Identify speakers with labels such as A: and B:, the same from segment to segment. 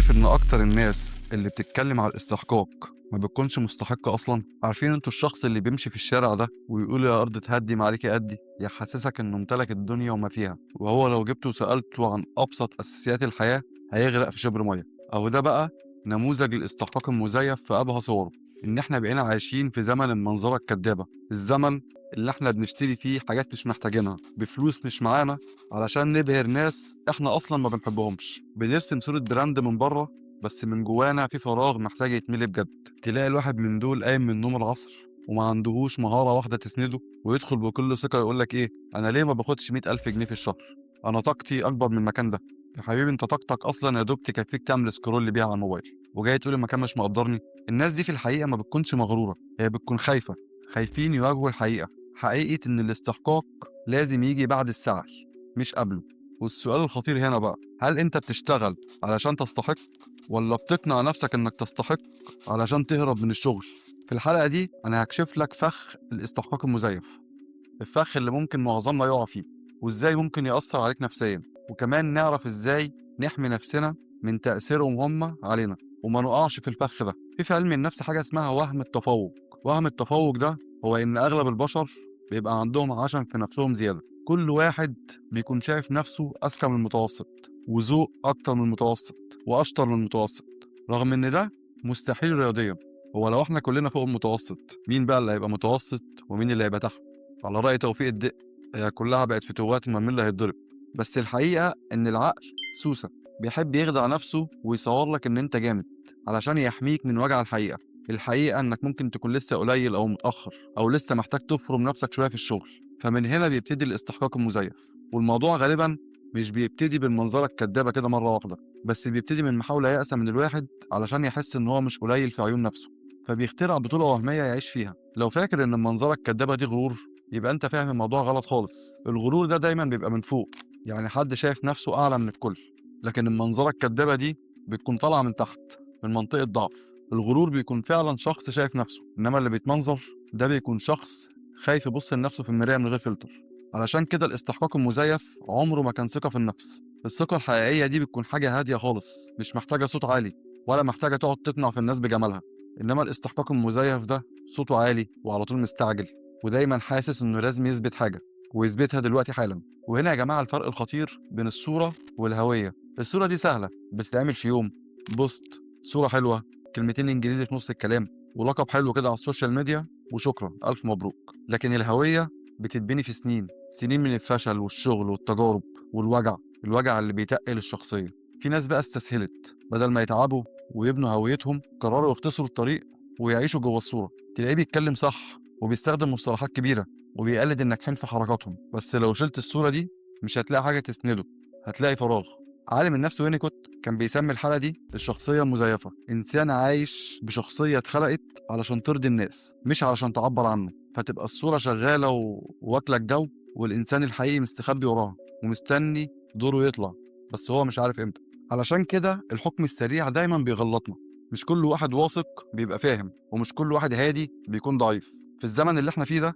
A: عارف إن أكتر الناس اللي بتتكلم على الاستحقاق ما بتكونش مستحقة أصلا؟ عارفين انتوا الشخص اللي بيمشي في الشارع ده ويقول يا أرض تهدي ما عليكي قدي، يحسسك إنه امتلك الدنيا وما فيها، وهو لو جبته وسألته عن أبسط أساسيات الحياة هيغرق في شبر مية. أهو ده بقى نموذج الاستحقاق المزيف في أبهى صوره. إن إحنا بقينا عايشين في زمن المنظرة الكدابة، الزمن اللي إحنا بنشتري فيه حاجات مش محتاجينها بفلوس مش معانا علشان نبهر ناس إحنا أصلا ما بنحبهمش. بنرسم صورة براند من بره، بس من جوانا في فراغ محتاج يتملي بجد. تلاقي الواحد من دول قايم من نوم العصر وما عندهوش مهارة واحدة تسنده، ويدخل بكل ثقة يقولك إيه، أنا ليه ما باخدش 100,000 جنيه في الشهر؟ أنا طاقتي أكبر من المكان ده. يا حبيبي أنت طاقتك أصلا يا دوب تكفيك تعمل سكرول بيها على الموبايل، وجاي تقول المكان مش مقدرني؟ الناس دي في الحقيقة ما بتكونش مغرورة، هي بتكون خايفة، خايفين يواجهوا الحقيقة، حقيقة إن الاستحقاق لازم يجي بعد السعي مش قبله. والسؤال الخطير هنا بقى، هل أنت بتشتغل علشان تستحق، ولا بتقنع نفسك إنك تستحق علشان تهرب من الشغل؟ في الحلقة دي أنا هكشف لك فخ الاستحقاق المزيف، الفخ اللي ممكن معظمنا يقع فيه، وإزاي ممكن يأثر عليك نفسيا، وكمان نعرف إزاي نحمي نفسنا من تأثيرهم هم علينا وما نقعش في الفخ ده. في علم النفس حاجة اسمها وهم التفوق. وهم التفوق ده هو إن أغلب البشر بيبقى عندهم عشم في نفسهم زيادة. كل واحد بيكون شايف نفسه أذكى من المتوسط، وذوق أكتر من المتوسط، وأشطر من المتوسط، رغم إن ده مستحيل رياضيا. هو لو احنا كلنا فوق المتوسط، مين بقى اللي هيبقى متوسط ومين اللي هيبقى تحت؟ على رأي توفيق الدق، هي كلها بقت فتوات، ما مين اللي هيتضرب. بس الحقيقة إن العقل سوسة، بيحب يخدع نفسه ويصور لك إن أنت جامد علشان يحميك من وجع الحقيقة. الحقيقة إنك ممكن تكون لسه قليل أو متأخر، أو لسه محتاج تفرم نفسك شوية في الشغل. فمن هنا بيبتدي الاستحقاق المزيف. والموضوع غالبا مش بيبتدي بالمنظرة الكدابة كده مرة واحدة، بس بيبتدي من محاولة يأسة من الواحد علشان يحس إن هو مش قليل في عيون نفسه، فبيخترع بطولة وهمية يعيش فيها. لو فاكر إن المنظرة الكدابة دي غرور، يبقى أنت فاهم الموضوع غلط خالص. الغرور ده دايما بيبقى من فوق، يعني حد شايف نفسه أعلى من الكل، لكن المنظرة الكدابة دي بتكون طالعة من تحت، من منطقة ضعف. الغرور بيكون فعلا شخص شايف نفسه، إنما اللي بيتمنظر ده بيكون شخص خايف يبص لنفسه في المراية من غير فلتر. علشان كده الاستحقاق المزيف عمره ما كان ثقة في النفس. الثقة الحقيقية دي بتكون حاجة هادية خالص، مش محتاجة صوت عالي، ولا محتاجة تقعد تقنع في الناس بجمالها. إنما الاستحقاق المزيف ده صوته عالي وعلى طول مستعجل، ودايما حاسس إنه لازم يثبت حاجة، ويثبتها دلوقتي حالا. وهنا يا جماعة الفرق الخطير بين الصورة والهوية. الصورة دي سهلة، بتتعمل في يوم، بوست، صورة حلوة، كلمتين إنجليزي في نص الكلام، ولقب حلو كده على السوشيال ميديا، وشكرا ألف مبروك. لكن الهوية بتتبني في سنين، سنين من الفشل والشغل والتجارب والوجع، الوجع اللي بيتقل الشخصية. في ناس بقى استسهلت، بدل ما يتعبوا ويبنوا هويتهم قرروا يختصروا الطريق ويعيشوا جوه الصورة. تلاقيه بيتكلم صح وبيستخدم مصطلحات كبيرة وبيقلد الناجحين في حركاتهم، بس لو شلت الصورة دي مش هتلاقي حاجة تسنده، هتلاقي فراغ. عالم النفس وينيكوت كان بيسمي الحالة دي الشخصية المزيفة. إنسان عايش بشخصية اتخلقت علشان ترضي الناس مش علشان تعبر عنه، فتبقى الصورة شغالة واكلة الجو، والإنسان الحقيقي مستخبي وراها ومستني دوره يطلع، بس هو مش عارف امتى. علشان كده الحكم السريع دايما بيغلطنا. مش كل واحد واثق بيبقى فاهم، ومش كل واحد هادي بيكون ضعيف. في الزمن اللي احنا فيه ده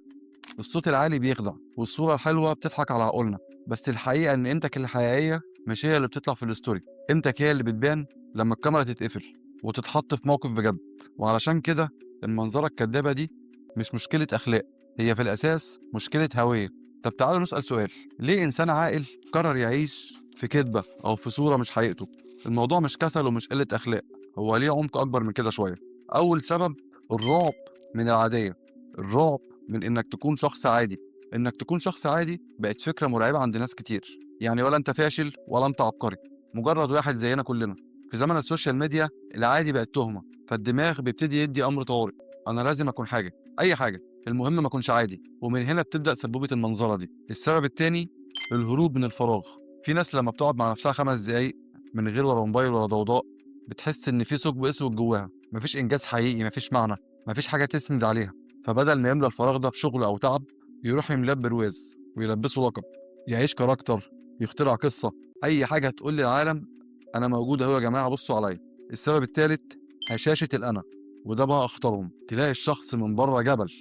A: الصوت العالي بيخدع، والصورة الحلوة بتضحك على عقولنا، بس الحقيقة إن قيمتك الحقيقية مش هي اللي بتطلع في الستوري. قيمتك هي اللي بتبان لما الكاميرا تتقفل وتتحط في موقف بجد. وعلشان كده المنظرة الكدابة دي مش مشكلة أخلاق، هي في الأساس مشكلة هوية. طب تعالوا نسأل سؤال، ليه إنسان عاقل قرر يعيش في كذبة أو في صورة مش حقيقته؟ الموضوع مش كسل ومش قلة أخلاق، هو ليه عمق أكبر من كده شوية. أول سبب الرعب من العادية، الرعب من إنك تكون شخص عادي. إنك تكون شخص عادي بقت فكرة مرعبة عند ناس كتير، يعني ولا أنت فاشل ولا أنت عبقري، مجرد واحد زينا كلنا. في زمن السوشيال ميديا العادي بقت تهمة، فالدماغ بيبتدي يدي أمر طوارئ، أنا لازم أكون حاجة، أي حاجة، المهم ما أكونش عادي. ومن هنا بتبدأ سبوبة المنظرة دي. السبب التاني الهروب من الفراغ. في ناس لما بتقعد مع نفسها 5 دقايق من غير ولا موبايل ولا ضوضاء بتحس إن في ثقب أسود جواها، مفيش إنجاز حقيقي، مفيش معنى، مفيش حاجة تسند عليها. فبدل ما يملى الفراغ ده بشغل أو تعب، يروح يملاه برواز ويلبسه لقب، يعيش كاركتر، يخترع قصة، أي حاجة تقول للعالم أنا موجود أهو يا جماعة بصوا عليا. السبب التالت هشاشة الأنا، وده بقى أخطرهم. تلاقي الشخص من بره جبل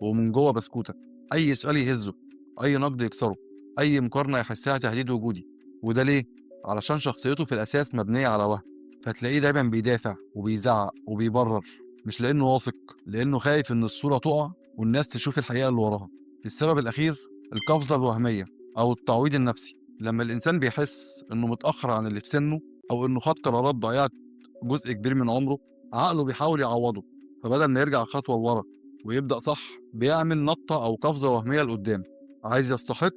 A: ومن جوه بسكوتة، أي سؤال يهزه، أي نقد يكسره، أي مقارنة يحسها تهديد وجودي. وده ليه؟ علشان شخصيته في الأساس مبنية على وهم، فتلاقيه دايما بيدافع وبيزعق وبيبرر، مش لأنه واثق، لأنه خايف إن الصورة تقع والناس تشوف الحقيقة اللي وراها. السبب الأخير القفزة الوهمية أو التعويض النفسي. لما الإنسان بيحس إنه متأخر عن اللي في سنه، أو إنه خد قرارات ضيعت جزء كبير من عمره، عقله بيحاول يعوضه. فبدل ما يرجع خطوة لورا ويبدأ صح، بيعمل نطة أو قفزة وهمية لقدام. عايز يستحق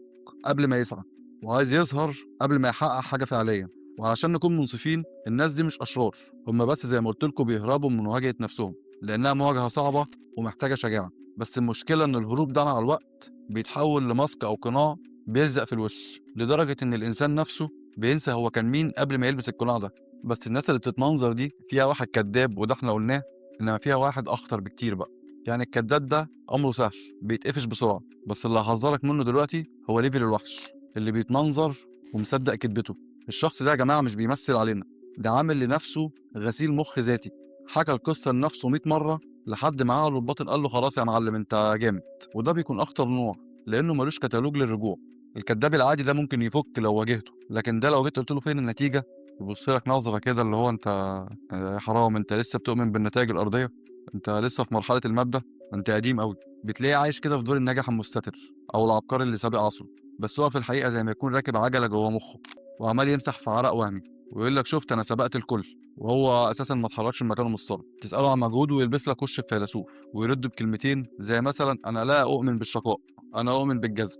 A: قبل ما يسعى، وعايز يظهر قبل ما يحقق حاجة فعليا. وعلشان نكون منصفين، الناس دي مش أشرار، هم بس زي ما قلت لكم بيهربوا من مواجهة نفسهم، لأنها مواجهة صعبة ومحتاجة شجاعة. بس المشكلة إن الهروب ده مع الوقت بيتحول لماسك أو قناع بيلزق في الوش، لدرجة إن الإنسان نفسه بينسى هو كان مين قبل ما يلبس القناع ده. بس الناس اللي بتتمنظر دي فيها واحد كذاب، وده احنا قلناه، إنما فيها واحد أخطر بكتير بقى. يعني الكذاب ده أمره سهل، بيتقفش بسرعة، بس اللي هحذرك منه دلوقتي هو ليفل الوحش اللي بيتمنظر ومصدق كذبته. الشخص ده يا جماعة مش بيمثل علينا، ده عامل لنفسه غسيل مخ ذاتي، حكى القصة لنفسه 100 مرة لحد ما عقله الباطن قال له خلاص يا معلم انت جامد. وده بيكون أخطر نوع، لأنه ملوش كتالوج للرجوع. الكذاب العادي ده ممكن يفك لو واجهته، لكن ده لو جيت قلت له فين النتيجة، يبص لك نظرة كده اللي هو انت يا حرام، انت لسه بتؤمن بالنتائج الأرضية؟ انت لسه في مرحلة المادة؟ انت قديم قوي. بتلاقيه عايش كده في دور الناجح المستتر أو العبقري اللي سابق عصره، بس هو في الحقيقة زي ما يكون راكب عجلة جوه مخه، وعمال يمسح في عرق وهمي ويقول لك شفت انا سبقت الكل، وهو اساسا ما اتحركش من مكانه من الصلاه. تساله عن مجهوده ويلبس لك وش الفيلسوف، ويرد بكلمتين زي مثلا انا لا اؤمن بالشقاء، انا اؤمن بالجذب.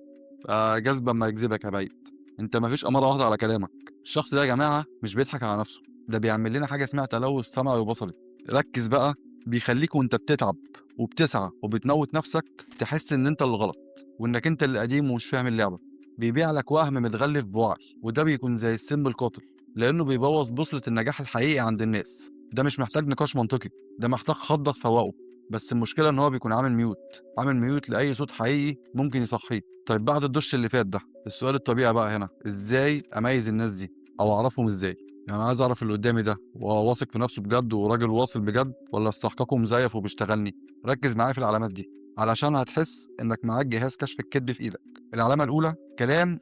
A: جذب اما يجذبك يا بعيد. انت ما فيش اماره واحده على كلامك. الشخص ده يا جماعه مش بيضحك على نفسه، ده بيعمل لنا حاجه اسمها تلوث سمعي وبصري. ركز بقى، بيخليك وانت بتتعب وبتسعى وبتموت نفسك تحس ان انت اللي غلط، وانك انت اللي قديم ومش فاهم اللعبه. بيبيع لك وهم متغلف بوعي، وده بيكون زي السم القاتل، لانه بيبوظ بوصله النجاح الحقيقي عند الناس. ده مش محتاج نقاش منطقي، ده محتاج خضه تفوقه. بس المشكله ان هو بيكون عامل ميوت لاي صوت حقيقي ممكن يصحيه. طيب بعد الدش اللي فات ده، السؤال الطبيعي بقى هنا، ازاي اميز الناس دي او اعرفهم ازاي؟ يعني عايز اعرف اللي قدامي ده وهو واثق في نفسه بجد وراجل واصل بجد، ولا استحقاقه مزيف وبيشتغلني. ركز معايا في العلامات دي، علشان هتحس انك معاك جهاز كشف الكذب في ايدك. العلامه الاولى كلام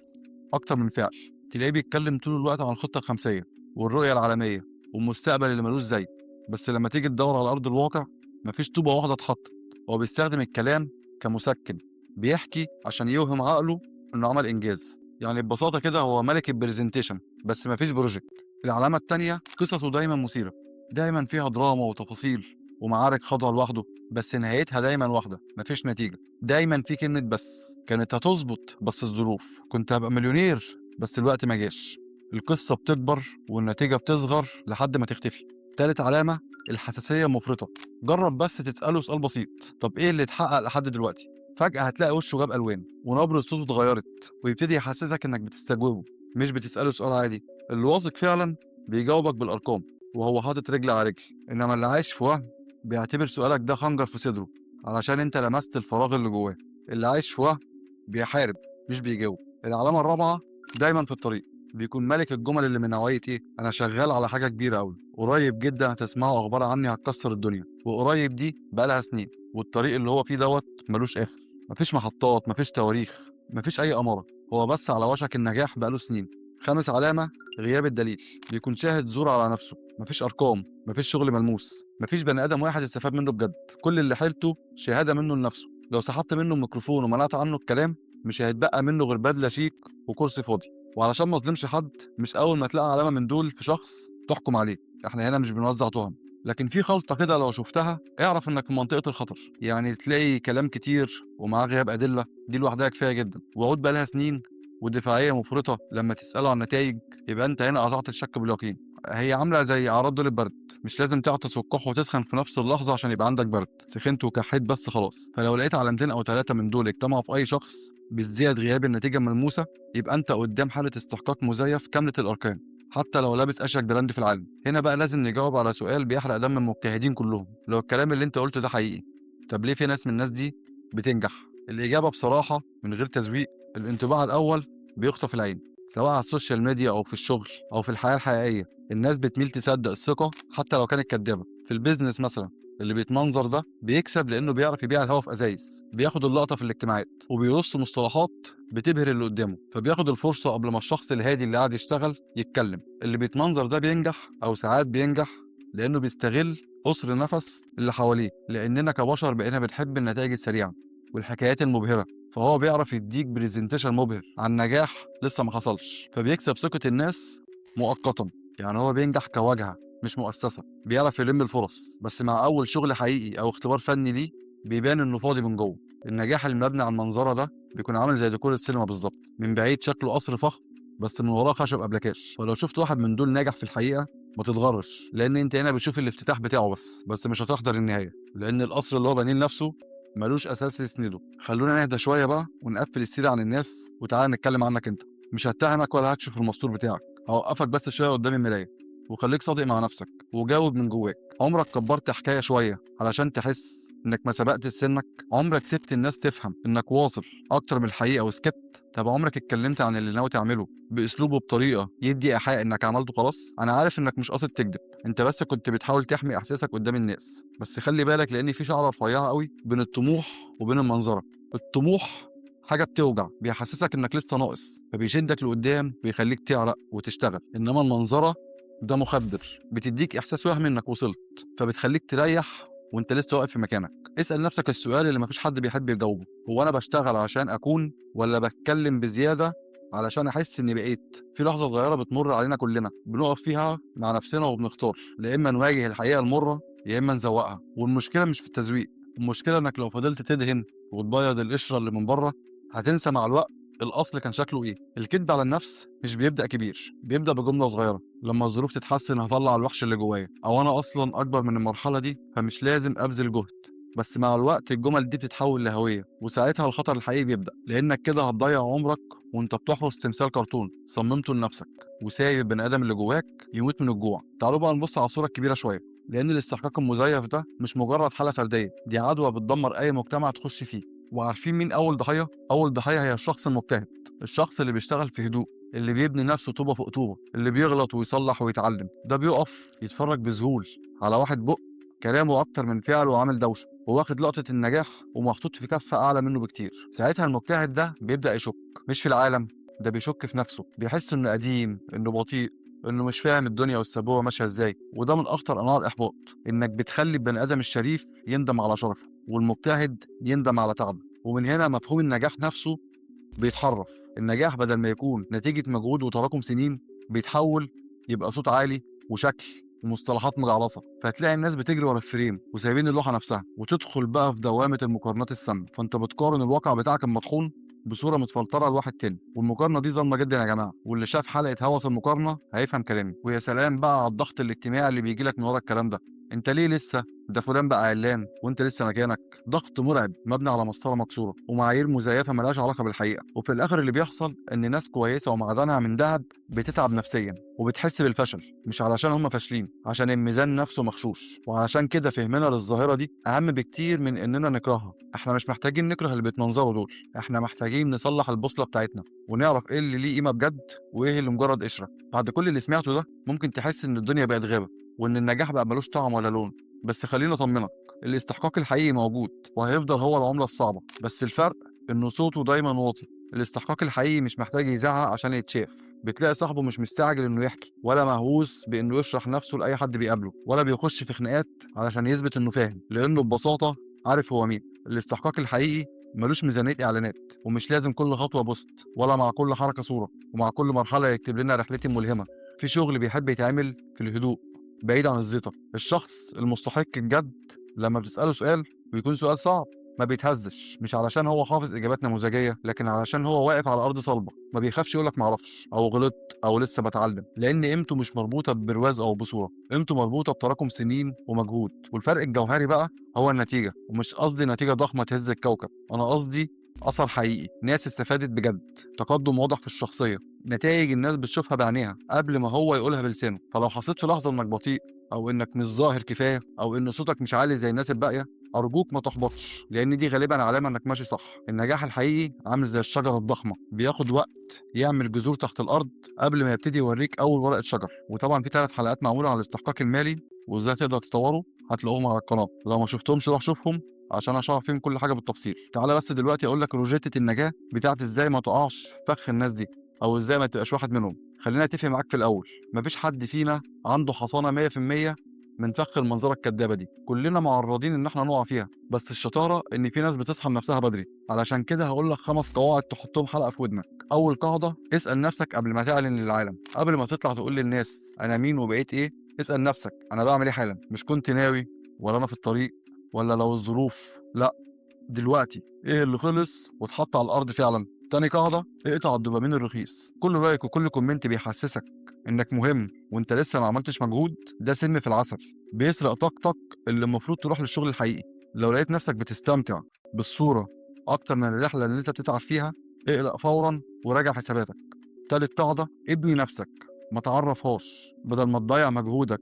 A: اكتر من فعل. تلاقيه بيتكلم طول الوقت عن الخطه الخمسيه والرؤيه العالميه والمستقبل اللي ملوش زي، بس لما تيجي تدور على ارض الواقع مفيش طوبه واحده اتحطت. هو بيستخدم الكلام كمسكن، بيحكي عشان يوهم عقله انه عمل انجاز. يعني ببساطه كده هو ملك البرزنتيشن بس مفيش بروجكت. العلامه التانيه قصصه دايما مثيره، دايما فيها دراما وتفاصيل ومعارك خاضها لوحده، بس نهايتها دايما واحده، مفيش نتيجه. دايما في كلمه بس، كانت هتظبط بس الظروف، كنت هبقى مليونير بس الوقت ما جاش. القصه بتكبر والنتيجه بتصغر لحد ما تختفي. تالت علامه الحساسيه المفرطه. جرب بس تساله سؤال بسيط، طب ايه اللي اتحقق لحد دلوقتي؟ فجاه هتلاقي وشه جاب الوان ونبره صوته اتغيرت، ويبتدي يحسسك انك بتستجوبه مش بتساله سؤال عادي. اللي واثق فعلا بيجاوبك بالارقام وهو حاطط رجل على رجل، انما اللي عايش في وهم بيعتبر سؤالك ده خنجر في صدره علشان انت لمست الفراغ اللي جواه. اللي عايش في وهم بيحارب مش بيجاوب. العلامه الرابعه دايما في الطريق، بيكون ملك الجمل اللي من نوعيه ايه، انا شغال على حاجه كبيره قوي، قريب جدا هتسمعوا اخبار عني هتكسر الدنيا، وقريب دي بقالها سنين، والطريق اللي هو فيه دوت ملوش اخر. مفيش محطات، مفيش تواريخ، مفيش اي اماره، هو بس على وشك النجاح بقاله سنين. خامس علامه غياب الدليل، بيكون شاهد زور على نفسه، مفيش ارقام، مفيش شغل ملموس، مفيش بني ادم واحد استفاد منه بجد. كل اللي حيلته شهاده منه لنفسه. لو سحبت منه الميكروفون ومنعت عنه الكلام مش هيتبقى منه غير بدله شيك وكرسي فاضي. وعلشان ما اظلمش حد، مش اول ما تلاقي علامه من دول في شخص تحكم عليه، احنا هنا مش بنوزع تهم، لكن في خلطه كده لو شفتها اعرف انك في منطقه الخطر. يعني تلاقي كلام كتير ومعاه غياب ادله، دي لوحدها كفايه جدا. وعود بقالها سنين ودفاعيه مفرطه لما تساله عن النتائج، يبقى انت هنا قطعت الشك باليقين. هي عامله زي اعراض دور البرد، مش لازم تعطس وتكح وتسخن في نفس اللحظه عشان يبقى عندك برد، سخنت وكحيت بس خلاص. فلو لقيت علامتين او ثلاثه من دول اجتمعوا في اي شخص بالزياد غياب النتيجه ملموسه، يبقى انت قدام حاله استحقاق مزيف كامله الاركان، حتى لو لابس اشيك براند في العالم. هنا بقى لازم نجاوب على سؤال بيحرق دم المجتهدين كلهم، لو الكلام اللي انت قلته ده حقيقي، طب ليه في ناس من الناس دي بتنجح؟ الاجابه بصراحه من غير تزويق، الانطباع الاول بيخطف العين، سواء على السوشيال ميديا او في الشغل او في الحياه الحقيقيه. الناس بتميل تصدق الثقه حتى لو كانت كدابه. في البيزنس مثلا اللي بيتمنظر ده بيكسب لانه بيعرف يبيع الهوا في ازايز، بياخد اللقطه في الاجتماعات، وبيرص مصطلحات بتبهر اللي قدامه، فبياخد الفرصه قبل ما الشخص الهادي اللي قاعد يشتغل يتكلم. اللي بيتمنظر ده بينجح او ساعات بينجح لانه بيستغل قصر نفس اللي حواليه، لاننا كبشر بقينا بنحب النتائج السريعه والحكايات المبهره، فهو بيعرف يديك برزنتيشن مبهر عن نجاح لسه ما حصلش، فبيكسب ثقه الناس مؤقتا. يعني هو بينجح كواجهه مش مؤسسه، بيعرف يلم الفرص، بس مع اول شغل حقيقي او اختبار فني ليه بيبان انه فاضي من جوه. النجاح المبني على المنظره ده بيكون عامل زي ديكور السينما بالظبط، من بعيد شكله قصر فخم بس من وراه خشب ابلكاش. فلو شفت واحد من دول ناجح في الحقيقه ما تتغرش، لان انت هنا بتشوف الافتتاح بتاعه بس مش هتحضر النهايه، لان القصر اللي هو بنيه لنفسه ملوش اساس يسنده. خلونا نهدى شويه بقى ونقفل السيره عن الناس وتعالى نتكلم عنك انت. مش هتهمك ولا هكشف المستور بتاعك، هوقفك بس شويه قدام المرايه وخليك صادق مع نفسك وجاوب من جواك. عمرك كبرت حكايه شويه علشان تحس انك ما سبقت سنك؟ عمرك سبت الناس تفهم انك واصل اكتر من الحقيقه وسكت؟ طب عمرك اتكلمت عن اللي ناوي تعمله باسلوب وبطريقه يدي ايحاء انك عملته خلاص؟ انا عارف انك مش قاصد تكذب، انت بس كنت بتحاول تحمي احساسك قدام الناس. بس خلي بالك، لان في شعره رفيعه قوي بين الطموح وبين المنظره. الطموح حاجه بتوجع، بيحسسك انك لسه ناقص، فبيشدك لقدام ويخليك تعرق وتشتغل. انما المنظره ده مخدر، بتديك احساس وهمي انك وصلت، فبتخليك تريح وانت لسه واقف في مكانك. اسال نفسك السؤال اللي مفيش حد بيحب يجاوبه: هو انا بشتغل عشان اكون، ولا بتكلم بزياده علشان احس اني بقيت؟ في لحظه صغيره بتمر علينا كلنا بنقف فيها مع نفسنا وبنختار، لا اما نواجه الحقيقه المره يا اما نزوقها. والمشكله مش في التزويق، المشكله انك لو فضلت تدهن وتبيض القشره اللي من بره هتنسى مع الوقت الاصل كان شكله ايه. الكذب على النفس مش بيبدا كبير، بيبدا بجمله صغيره: لما الظروف تتحسن هطلع الوحش اللي جوايا، او انا اصلا اكبر من المرحله دي فمش لازم ابذل جهد. بس مع الوقت الجمل دي بتتحول لهويه، وساعتها الخطر الحقيقي بيبدا، لانك كده هتضيع عمرك وانت بتحرس تمثال كرتون صممته لنفسك، وسايب البني ادم اللي جواك يموت من الجوع. تعالوا بقى نبص على الصوره الكبيره شويه، لان الاستحقاق المزيف ده مش مجرد حاله فرديه، دي عدوى بتدمر اي مجتمع تخش فيه. وعارفين مين اول ضحيه؟ اول ضحيه هي الشخص المجتهد، الشخص اللي بيشتغل في هدوء، اللي بيبني نفسه طوبه فوق طوبه، اللي بيغلط ويصلح ويتعلم. ده بيقف يتفرج بذهول على واحد بق كلامه اكتر من فعله وعامل دوشه، وواخد لقطه النجاح ومحطوط في كفه اعلى منه بكتير. ساعتها المجتهد ده بيبدا يشك، مش في العالم، ده بيشك في نفسه، بيحس انه قديم، انه بطيء، انه مش فاهم الدنيا والسبوبه ماشيه ازاي. وده من اخطر انواع الاحباط، انك بتخلي البني ادم الشريف يندم على شرفه والمجتهد يندم على تعبه. ومن هنا مفهوم النجاح نفسه بيتحرف. النجاح بدل ما يكون نتيجة مجهود وتراكم سنين بيتحول يبقى صوت عالي وشكل ومصطلحات مجعلصة، فهتلاقي الناس بتجري ورا الفريم وسايبين اللوحة نفسها، وتدخل بقى في دوامة المقارنات السامة. فانت بتقارن الواقع بتاعك المطحون بصورة متفلترة لواحد تاني، والمقارنة دي ظلمة جدا يا جماعة. واللي شاف حلقة هوس المقارنة هيفهم كلامي. ويا سلام بقى على الضغط الاجتماعي اللي بيجيلك من ورا الكلام ده: انت ليه لسه؟ ده فلان بقى علان وانت لسه مكانك. ضغط مرعب مبني على مسطره مكسوره ومعايير مزيفه ملهاش علاقه بالحقيقه. وفي الاخر اللي بيحصل ان ناس كويسه ومعدنها من ذهب بتتعب نفسيا وبتحس بالفشل، مش علشان هم فاشلين، عشان الميزان نفسه مغشوش. وعشان كده فهمنا للظاهره دي اهم بكتير من اننا نكرهها. احنا مش محتاجين نكره اللي بيتمنظروا دول، احنا محتاجين نصلح البوصله بتاعتنا ونعرف ايه اللي ليه قيمه بجد وايه اللي مجرد قشره. بعد كل اللي سمعته ده ممكن تحس ان الدنيا بقت غابه وان النجاح بقى ملوش طعم ولا لون. بس خليني اطمنك، الاستحقاق الحقيقي موجود وهيفضل هو العملة الصعبة، بس الفرق انه صوته دايما واطي. الاستحقاق الحقيقي مش محتاج يزعق عشان يتشاف. بتلاقي صاحبه مش مستعجل انه يحكي، ولا مهووس بانه يشرح نفسه لاي حد بيقابله، ولا بيخش في خناقات علشان يثبت انه فاهم، لانه ببساطة عارف هو مين. الاستحقاق الحقيقي ملوش ميزانية إعلانات، ومش لازم كل خطوة بوست، ولا مع كل حركة صورة، ومع كل مرحلة يكتب لنا رحلتي ملهمة. في شغل بيحب يتعمل في الهدوء بعيد عن الزيطة. الشخص المستحق الجد لما بتسأله سؤال ويكون سؤال صعب ما بيتهزش، مش علشان هو حافظ إجابات نموذجية، لكن علشان هو واقف على أرض صلبة. ما بيخافش يقولك معرفش أو غلطت أو لسه بتعلم، لأن قيمته مش مربوطة ببرواز أو بصورة، قيمته مربوطة بتراكم سنين ومجهود. والفرق الجوهري بقى هو النتيجة. ومش قصدي نتيجة ضخمة تهز الكوكب، أنا قصدي أثر حقيقي، ناس استفادت بجد، تقدم واضح في الشخصية، نتائج الناس بتشوفها بعينيها قبل ما هو يقولها بلسانه. فلو حسيت في لحظة إنك بطيء، أو إنك مش ظاهر كفاية، أو إن صوتك مش عالي زي الناس الباقية، أرجوك ما تحبطش، لأن دي غالبا علامة إنك ماشي صح. النجاح الحقيقي عامل زي الشجرة الضخمة، بياخد وقت يعمل جذور تحت الأرض قبل ما يبتدي يوريك أول ورقة شجر. وطبعا في 3 حلقات معمولة على الاستحقاق المالي وازاي تقدر تطوره هتلاقوهم على القناه. لو ما شفتهمش روح شوفهم عشان اشرح فيهم كل حاجه بالتفصيل. تعالى بس دلوقتي اقول لك روجيتة النجاه بتاعت ازاي ما تقعش في فخ الناس دي، او ازاي ما تبقاش واحد منهم. خلينا اتفق معاك في الاول، مفيش حد فينا عنده حصانه 100% من فخ المنظره الكدابه دي. كلنا معرضين ان احنا نقع فيها، بس الشطاره ان في ناس بتصحى لنفسها بدري. علشان كده هقول لك 5 قواعد تحطهم حلقه في ودنك. اول قاعده، اسال نفسك قبل ما تعلن للعالم. قبل ما تطلع تقول للناس انا مين وبقيت ايه، اسال نفسك انا بعمل ايه حالا. مش كنت ناوي، ولا انا في الطريق، ولا لو الظروف، لا، دلوقتي ايه اللي خلص واتحط على الارض فعلا. تاني قاعده، اقطع الدوبامين الرخيص. كل رايك وكل كومنت بيحسسك انك مهم وانت لسه ما عملتش مجهود، ده سم في العسل، بيسرق طاقتك اللي المفروض تروح للشغل الحقيقي. لو لقيت نفسك بتستمتع بالصوره اكتر من الرحله اللي انت بتتعب فيها، اقلق فورا وراجع حساباتك. تالت قاعده، ابني نفسك، ما تعرفهاش. بدل ما تضيع مجهودك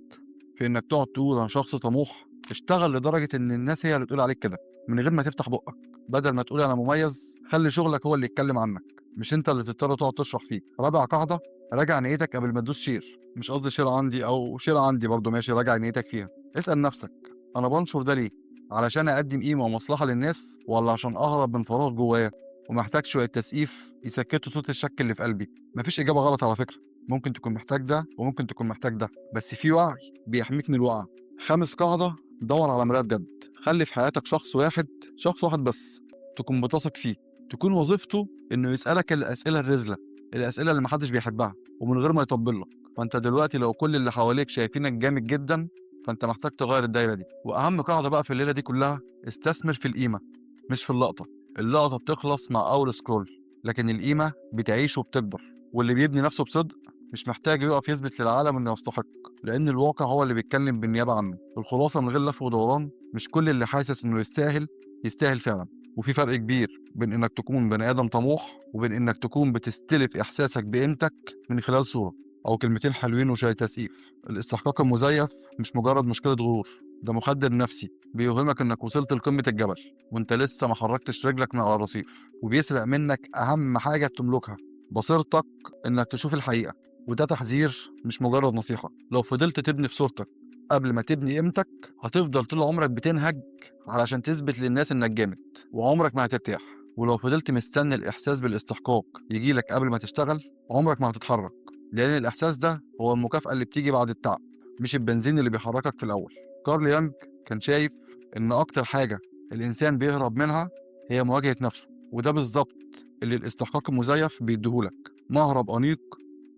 A: في انك تقعد تقول انا شخص طموح، اشتغل لدرجه ان الناس هي اللي تقول عليك كده من غير ما تفتح بقك. بدل ما تقول انا مميز، خلي شغلك هو اللي يتكلم عنك، مش انت اللي تضطر تقعد تشرح فيه. رابع قاعده، راجع نيتك قبل ما تدوس شير. مش قصدي شير عندي او شير عندي، برضو ماشي، راجع نيتك فيها. اسال نفسك انا بنشر ده ليه؟ علشان اقدم قيمه ومصلحه للناس، ولا عشان اهرب من فراغ جوايا ومحتاج شويه تسقيف يسكتوا صوت الشك اللي في قلبي؟ مفيش اجابه غلط على فكره، ممكن تكون محتاج ده وممكن تكون محتاج ده، بس في وعي بيحميك من الوقعه. خامس قاعده، دور على مرايه بجد. خلي في حياتك شخص واحد، شخص واحد بس تكون بتثق فيه، تكون وظيفته انه يسالك الاسئله الرزله، الاسئله اللي محدش بيحبها، ومن غير ما يطبل لك. فانت دلوقتي لو كل اللي حواليك شايفينك جامد جدا، فانت محتاج تغير الدايره دي. واهم قاعده بقى في الليله دي كلها، استثمر في القيمه مش في اللقطه. اللقطه بتخلص مع اول سكرول، لكن القيمه بتعيش وبتكبر. واللي بيبني نفسه بصدق مش محتاج يقف يثبت للعالم انه يستحق، لان الواقع هو اللي بيتكلم بالنيابه عنه. الخلاصه من غير لف ودوران، مش كل اللي حاسس انه يستاهل يستاهل فعلا. وفي فرق كبير بين انك تكون بني ادم طموح، وبين انك تكون بتستلف احساسك بقيمتك من خلال صوره او كلمتين حلوين وشويه تسقيف. الاستحقاق المزيف مش مجرد مشكله غرور، ده مخدر نفسي بيوهمك انك وصلت لقمه الجبل وانت لسه ما حركتش رجلك من على الرصيف، وبيسرق منك اهم حاجه بتملكها، بصيرتك، انك تشوف الحقيقه. وده تحذير مش مجرد نصيحه. لو فضلت تبني في صورتك قبل ما تبني قيمتك، هتفضل طول عمرك بتنهج علشان تثبت للناس انك جامد، وعمرك ما هترتاح. ولو فضلت مستني الاحساس بالاستحقاق يجيلك قبل ما تشتغل، عمرك ما هتتحرك، لان الاحساس ده هو المكافأة اللي بتيجي بعد التعب، مش البنزين اللي بيحركك في الاول. كارل يانج كان شايف ان اكتر حاجة الانسان بيهرب منها هي مواجهة نفسه، وده بالظبط اللي الاستحقاق المزيف بيديهولك، مهرب انيق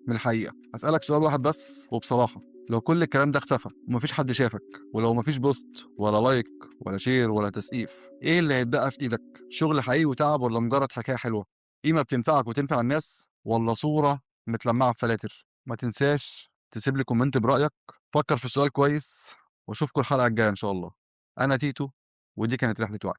A: من الحقيقة. هسألك سؤال واحد بس وبصراحة، لو كل الكلام ده اختفى ومفيش حد شافك، ولو مفيش بوست ولا لايك ولا شير ولا تسقيف، ايه اللي هيتبقى في ايدك؟ شغل حقيقي وتعب، ولا مجرد حكاية حلوة؟ قيمة بتنفعك وتنفع الناس، ولا صورة متلمعة في فلاتر؟ ما تنساش تسيب لي كومنت برأيك. فكر في السؤال كويس، واشوفكم الحلقة الجاية ان شاء الله. انا تيتو، ودي كانت رحلة وعي.